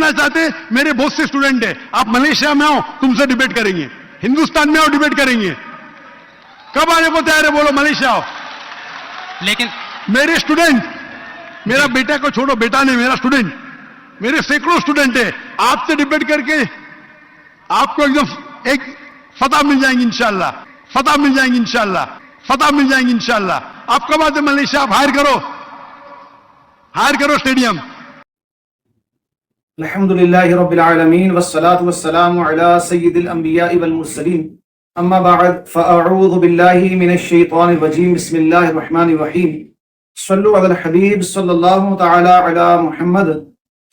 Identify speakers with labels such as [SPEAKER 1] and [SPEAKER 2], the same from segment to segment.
[SPEAKER 1] چاہتے ہیں. میرے بہت سے اسٹوڈنٹ ہیں, آپ ملیشیا میں آؤ, تم سے ڈیبیٹ کریں گے. ہندوستان میں آؤ, ڈیبیٹ کریں گے. کب آنے کو تیار ہے بولو, ملیشیا آؤ.
[SPEAKER 2] لیکن
[SPEAKER 1] میرے اسٹوڈنٹ, میرا بیٹا کو چھوڑو, بیٹا نہیں, میرا اسٹوڈنٹ, میرے سینکڑوں اسٹوڈنٹ ہیں. آپ سے ڈیبیٹ کر کے آپ کو ایک دم ایک فتح مل جائیں گی انشاءاللہ, فتح مل جائیں گی انشاءاللہ, فتح مل جائیں گی انشاءاللہ. آپ کب آتے ملیشیا, آپ ہائر کرو اسٹیڈیم.
[SPEAKER 3] الحمدللہ رب العالمین والصلاة والسلام علی سید الانبیاء والمرسلین, اما بعد فاعوذ باللہ من الشیطان الرجیم, بسم اللہ الرحمن الرحیم. صلو علی الحبیب صلی اللہ تعالی علی محمد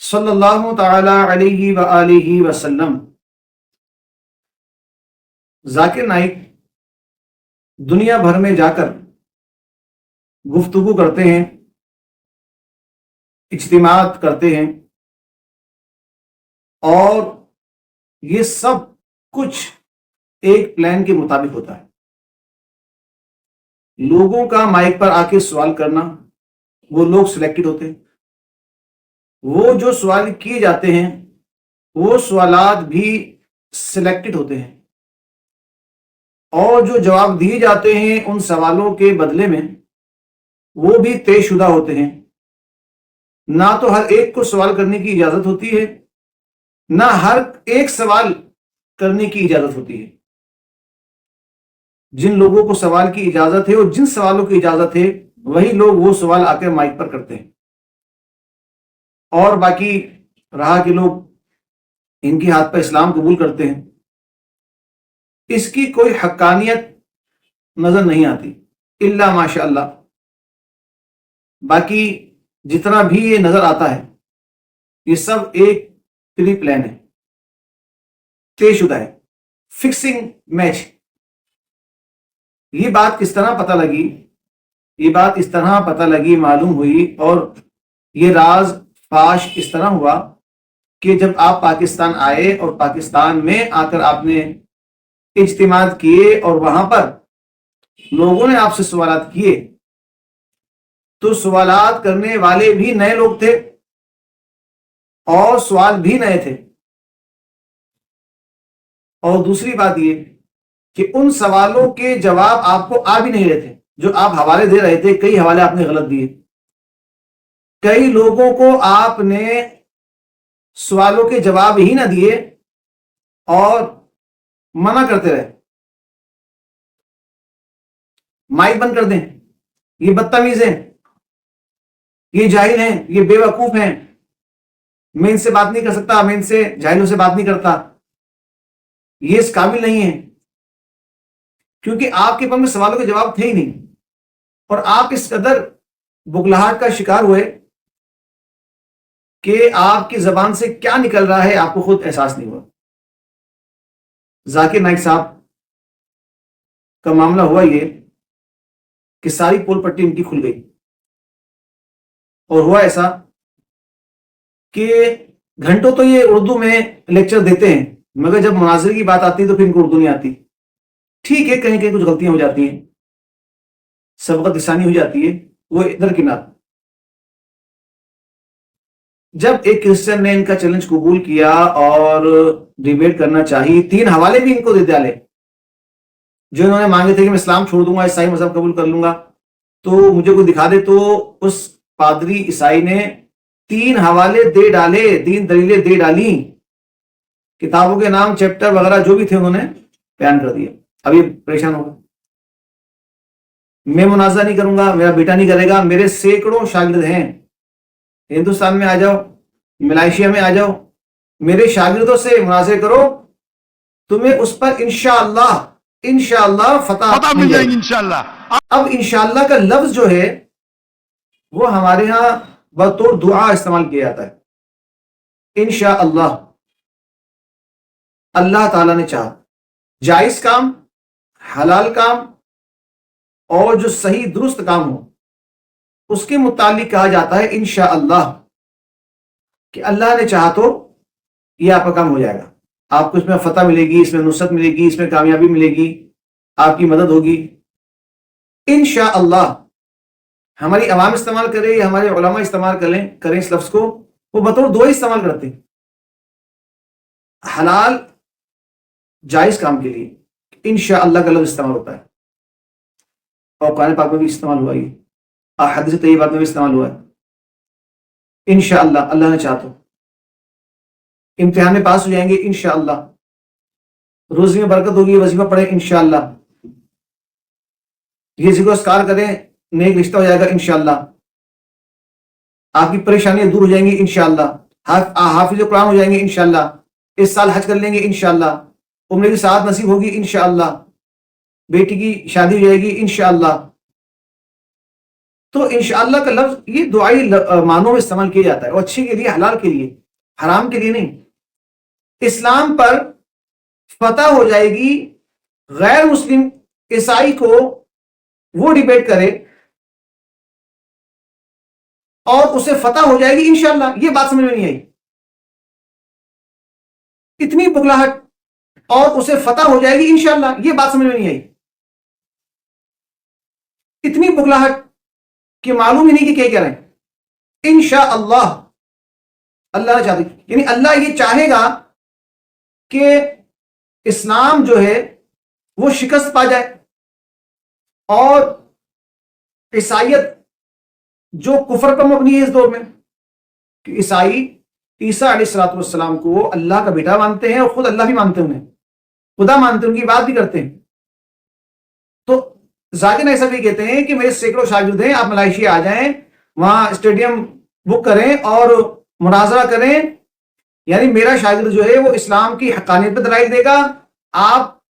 [SPEAKER 3] صلی اللہ تعالی علیہ وآلہ وسلم. ذاکر نائک دنیا بھر میں جا کر گفتگو کرتے ہیں, اجتماعات کرتے ہیں, اور یہ سب کچھ ایک پلان کے مطابق ہوتا ہے. لوگوں کا مائک پر آ کے سوال کرنا, وہ لوگ سلیکٹڈ ہوتے ہیں. وہ جو سوال کیے جاتے ہیں وہ سوالات بھی سلیکٹڈ ہوتے ہیں, اور جو جواب دیے جاتے ہیں ان سوالوں کے بدلے میں وہ بھی طے شدہ ہوتے ہیں. نہ تو ہر ایک کو سوال کرنے کی اجازت ہوتی ہے, نہ ہر ایک سوال کرنے کی اجازت ہوتی ہے. جن لوگوں کو سوال کی اجازت ہے اور جن سوالوں کی اجازت ہے وہی لوگ وہ سوال آ کر مائک پر کرتے ہیں, اور باقی رہا کہ لوگ ان کے ہاتھ پر اسلام قبول کرتے ہیں, اس کی کوئی حقانیت نظر نہیں آتی الا ماشاء اللہ. باقی جتنا بھی یہ نظر آتا ہے یہ سب ایک پری پلان ہے, طے شدہ ہے, فکسنگ میچ. یہ بات کس طرح پتہ لگی؟ یہ بات اس طرح پتہ لگی, معلوم ہوئی, اور یہ راز فاش اس طرح ہوا کہ جب آپ پاکستان آئے اور پاکستان میں آ کر آپ نے اجتماعات کیے اور وہاں پر لوگوں نے آپ سے سوالات کیے, تو سوالات کرنے والے بھی نئے لوگ تھے اور سوال بھی نئے تھے. اور دوسری بات یہ کہ ان سوالوں کے جواب آپ کو آ بھی نہیں رہے تھے. جو آپ حوالے دے رہے تھے, کئی حوالے آپ نے غلط دیے, کئی لوگوں کو آپ نے سوالوں کے جواب ہی نہ دیے اور منع کرتے رہے, مائک بند کر دیں, یہ بدتمیز ہیں, یہ جاہل ہیں, یہ بے وقوف ہیں, میں ان سے بات نہیں کر سکتا, میں ان سے جاہلوں سے بات نہیں کرتا, یہ اس قابل نہیں ہے. کیونکہ آپ کے پاس میں سوالوں کے جواب تھے ہی نہیں, اور آپ اس قدر بغلاہٹ کا شکار ہوئے کہ آپ کی زبان سے کیا نکل رہا ہے آپ کو خود احساس نہیں ہوا. ذاکر نائک صاحب کا معاملہ ہوا یہ کہ ساری پول پٹی ان کی کھل گئی, اور ہوا ایسا کہ گھنٹوں تو یہ اردو میں لیکچر دیتے ہیں, مگر جب مناظرے کی بات آتی ہے تو پھر ان کو اردو نہیں آتی. ٹھیک ہے, کہیں کہیں کچھ غلطیاں ہو جاتی ہیں, سبقت لسانی ہو جاتی ہے, وہ درکنار. جب ایک کرسچن نے ان کا چیلنج قبول کیا اور ڈیبیٹ کرنا چاہی, 3 حوالے بھی ان کو دے ڈالے جو انہوں نے مانگے تھے کہ میں اسلام چھوڑ دوں گا, عیسائی مذہب قبول کر لوں گا, تو مجھے کوئی دکھا دے. تو اس پادری عیسائی نے 3 حوالے دے ڈالے, 3 دلیلیں دے ڈالی, کتابوں کے نام, چیپٹر وغیرہ جو بھی تھے انہوں نے بیان کر دیا. اب یہ پریشان ہوگا, میں منازعہ نہیں کروں گا, میرا بیٹا نہیں کرے گا, میرے سینکڑوں شاگرد ہیں, ہندوستان میں آ جاؤ, ملائیشیا میں آ جاؤ, میرے شاگردوں سے مناظرے کرو, تمہیں اس پر انشاءاللہ فتح
[SPEAKER 1] مل جائیں گی انشاءاللہ.
[SPEAKER 3] اب انشاءاللہ کا لفظ جو ہے وہ ہمارے ہاں بطور دعا استعمال کیا جاتا ہے. انشاءاللہ, اللہ تعالیٰ نے چاہا, جائز کام, حلال کام, اور جو صحیح درست کام ہو اس کے متعلق کہا جاتا ہے انشاءاللہ, کہ اللہ نے چاہا تو یہ آپ کا کام ہو جائے گا, آپ کو اس میں فتح ملے گی, اس میں نصرت ملے گی, اس میں کامیابی ملے گی, آپ کی مدد ہوگی. انشاءاللہ ہماری عوام استعمال کرے یا ہمارے علماء استعمال کریں اس لفظ کو, وہ بطور دعا استعمال کرتے ہیں. حلال جائز کام کے لیے انشاءاللہ کا لفظ استعمال ہوتا ہے، اور قرآن پاک میں بھی استعمال ہوا، یہ حدیث طیبات میں بھی استعمال ہوا ہے، انشاءاللہ اللہ نے چاہا تو امتحان میں پاس ہو جائیں گے انشاءاللہ، روزی میں برکت ہوگی، وظیفہ پڑھیں انشاءاللہ، یہ ذکر و اذکار کریں نیک رشتہ ہو جائے گا انشاءاللہ، آپ کی پریشانیاں دور ہو جائیں گی انشاءاللہ، حافظ قرآن ہو جائیں گے انشاءاللہ، اس سال حج کر لیں گے انشاءاللہ، عمرے کی سعادت نصیب ہوگی انشاءاللہ، بیٹی کی شادی ہو جائے گی انشاءاللہ۔ تو انشاءاللہ کا لفظ یہ دعائی معنوں میں استعمال کیا جاتا ہے، اور اچھے کے لیے، حلال کے لیے، حرام کے لیے نہیں۔ اسلام پر فتح ہو جائے گی، غیر مسلم عیسائی کو وہ ڈیبیٹ کرے اور اسے فتح ہو جائے گی انشاءاللہ، یہ بات سمجھ میں نہیں آئی؟ اتنی بغلاہٹ، اور اسے فتح ہو جائے گی انشاءاللہ، یہ بات سمجھ میں نہیں آئی؟ اتنی بغلاہٹ کہ معلوم ہی نہیں کہ کیا کہہ رہے ہیں۔ انشاءاللہ اللہ نے چاہتے، یعنی اللہ یہ چاہے گا کہ اسلام جو ہے وہ شکست پا جائے، اور عیسائیت جو کفر پر مبنی ہے اس دور میں، کہ عیسائی عیسیٰ علیہ الصلوۃ والسلام کو اللہ کا بیٹا مانتے ہیں، اور خود اللہ بھی مانتے ہیں، انہیں خدا مانتے ہیں، ان کی بات بھی کرتے ہیں۔ تو ذاکر ایسا بھی کہتے ہیں کہ میرے سینکڑوں شاگرد ہیں، آپ ملائیشیا آ جائیں، وہاں اسٹیڈیم بک کریں اور مناظرہ کریں، یعنی میرا شاگرد جو ہے وہ اسلام کی حقانیت پہ دلائل دے گا، آپ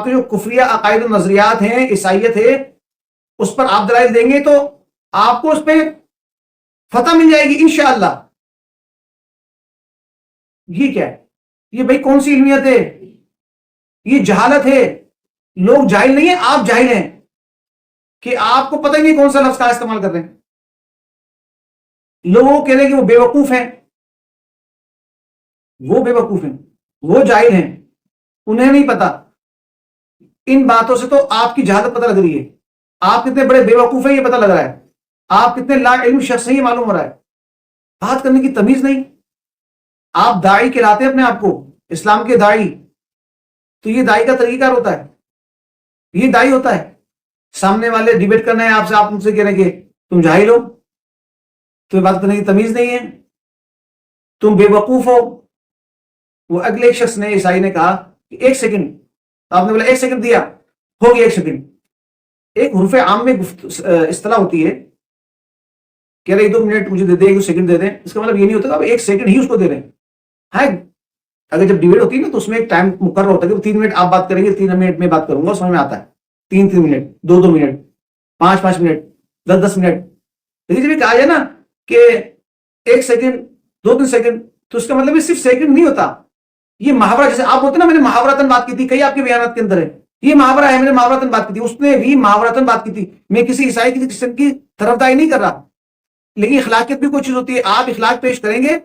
[SPEAKER 3] کے جو کفریہ عقائد و نظریات ہیں، عیسائیت ہے، اس پر آپ دلائل دیں گے تو آپ کو اس پہ فتح مل جائے گی انشاءاللہ۔ یہ کیا ہے؟ یہ بھائی کون سی علمیت ہے؟ یہ جہالت ہے۔ لوگ جاہل نہیں ہیں، آپ جاہل ہیں کہ آپ کو پتہ ہی نہیں کون سا لفظ کا استعمال کر رہے ہیں۔ لوگوں کو کہہ رہے ہیں کہ وہ بے وقوف ہیں، وہ بے وقوف ہیں، وہ جاہل ہیں، انہیں نہیں پتا۔ ان باتوں سے تو آپ کی جہالت پتہ لگ رہی ہے، آپ کتنے بڑے بے وقوف ہیں یہ پتہ لگ رہا ہے، آپ کتنے لا علم شخص ہیں یہ معلوم ہو رہا ہے۔ بات کرنے کی تمیز نہیں۔ آپ داعی کہلاتے ہیں اپنے آپ کو، اسلام کے داعی، تو یہ داعی کا طریقہ کار ہوتا ہے، یہ داعی ہوتا ہے۔ سامنے والے ڈیبیٹ کرنا ہے آپ سے، آپ ان سے کہہ رہے ہیں کہ تم جاہل ہو، تمہیں بات کرنے کی تمیز نہیں ہے، تم بے وقوف ہو۔ وہ اگلے ایک شخص نے، عیسائی نے کہا کہ ایک سیکنڈ، آپ نے بولا ایک سیکنڈ دیا، ہو گیا ایک سیکنڈ۔ ایک حروف عام میں اصطلاح ہوتی ہے، کہہ رہے 2 منٹ مجھے دے دیں، 1 سیکنڈ دے دیں، اس کا مطلب یہ نہیں ہوتا کہ آپ 1 سیکنڈ ہی اس کو دے رہے ہیں۔ ہاں، اگر جب ڈیبیٹ ہوتی ہے نا تو اس میں ایک ٹائم مقرر ہوتا ہے کہ 3 منٹ آپ بات کریں گے، 3 منٹ میں بات کروں گا، سمجھ میں آتا ہے۔ 3 منٹ، 2 منٹ، 5 منٹ، 10 منٹ۔ لیکن جب یہ کہا جائے نا کہ 1 سیکنڈ، 2 سیکنڈ، تو اس کا مطلب یہ صرف سیکنڈ نہیں ہوتا، یہ محاورہ، جیسے آپ ہوتے نا، میں نے محاوراتن بات کی تھی، کئی آپ کے بیانات کے اندر ہے، یہ محاورہ ہے، میں نے محاوراتن بات کی تھی، اس نے بھی محاوراتن بات کی تھی۔ میں کسی عیسائی کی قسم کی طرفداری نہیں کر رہا، لیکن اخلاقیت بھی کوئی چیز ہوتی ہے۔ آپ اخلاق پیش کریں گے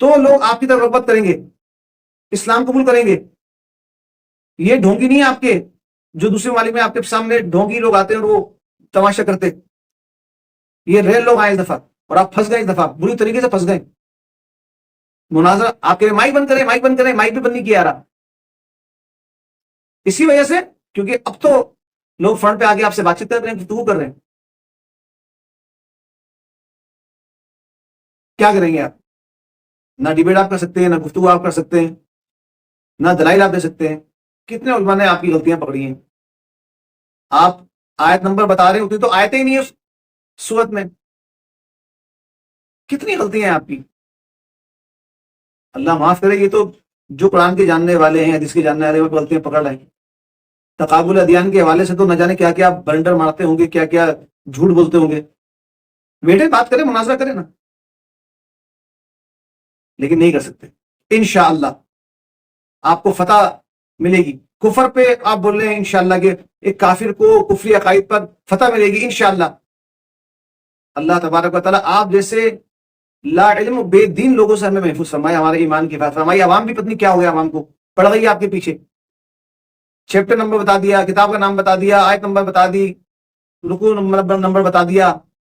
[SPEAKER 3] تو لوگ آپ کی طرف رغبت کریں گے، اسلام قبول کریں گے۔ یہ ڈھونگی نہیں ہے آپ کے، جو دوسرے ممالک میں آپ کے سامنے ڈھونگی لوگ آتے ہیں اور وہ تماشا کرتے، یہ ریل لوگ آئے اس دفعہ، اور آپ پھنس گئے، اس دفعہ بری طریقے سے پھنس گئے۔ مناظرہ آپ کے مائک بند کریں، مائک بند کریں، مائک بھی بند نہیں کیا رہا، اسی وجہ سے، کیونکہ اب تو لوگ فرنٹ پہ آگے آپ سے بات چیت کر رہے ہیں، گفتگو کر رہے ہیں۔ کیا کریں گے آپ؟ نہ ڈیبیٹ آپ کر سکتے ہیں، نہ گفتگو آپ کر سکتے ہیں، نہ دلائل آپ دے سکتے ہیں۔ کتنے علماء نے آپ کی غلطیاں پکڑی ہیں؟ آپ آیت نمبر بتا رہے ہوتے تو آیتیں ہی نہیں اس صورت میں، کتنی غلطیاں ہیں آپ کی، اللہ معاف کرے۔ یہ تو جو قرآن کے جاننے والے ہیں، حدیث کے جاننے والے ہیں، وہ غلطیاں پکڑ رہے ہیں۔ تقابل ادیان کے حوالے سے تو نہ جانے کیا کیا بلنڈر مارتے ہوں گے، کیا کیا جھوٹ بولتے ہوں گے۔ بیٹے بات کریں، مناظرہ کریں نا، لیکن نہیں کر سکتے۔ انشاءاللہ آپ کو فتح ملے گی۔ کفر پہ آپ بول رہے ہیں انشاءاللہ کہ ایک کافر کو کفری عقائد پر فتح ملے گی انشاءاللہ۔ اللہ تبارک و تعالیٰ آپ جیسے لا علم بے دین لوگوں سے ہمیں محفوظ فرمائے، ہمارے ایمان کی حفاظت فرمائے۔ عوام بھی پتنی کیا ہو گیا، عوام کو پڑ گئی آپ کے پیچھے، چیپٹر نمبر بتا دیا، کتاب کا نام بتا دیا، آیت نمبر بتا دی، رکوع نمبر بتا دیا،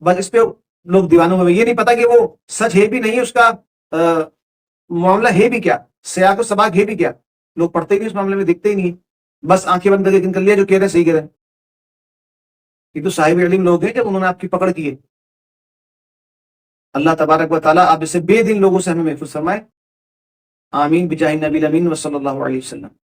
[SPEAKER 3] بس اس پہ لوگ دیوانوں میں۔ یہ نہیں پتا کہ وہ سچ ہے بھی نہیں، اس کا معاملہ ہے بھی کیا۔ سیاق و سباق ہے بھی کیا؟ لوگ پڑھتے بھی اس معاملے میں دکھتے ہی نہیں، بس آنکھیں بند کر کے کر لیا جو کہہ رہے ہیں صحیح کہہ رہے ہیں. یہ تو صاحب علم لوگ ہیں جب انہوں نے آپ کی پکڑ کی ہے. اللہ تبارک و تعالیٰ آپ اسے بے دین لوگوں سے ہمیں محفوظ فرمائے. آمین بجاہ نبی الامین و صلی اللہ علیہ وسلم.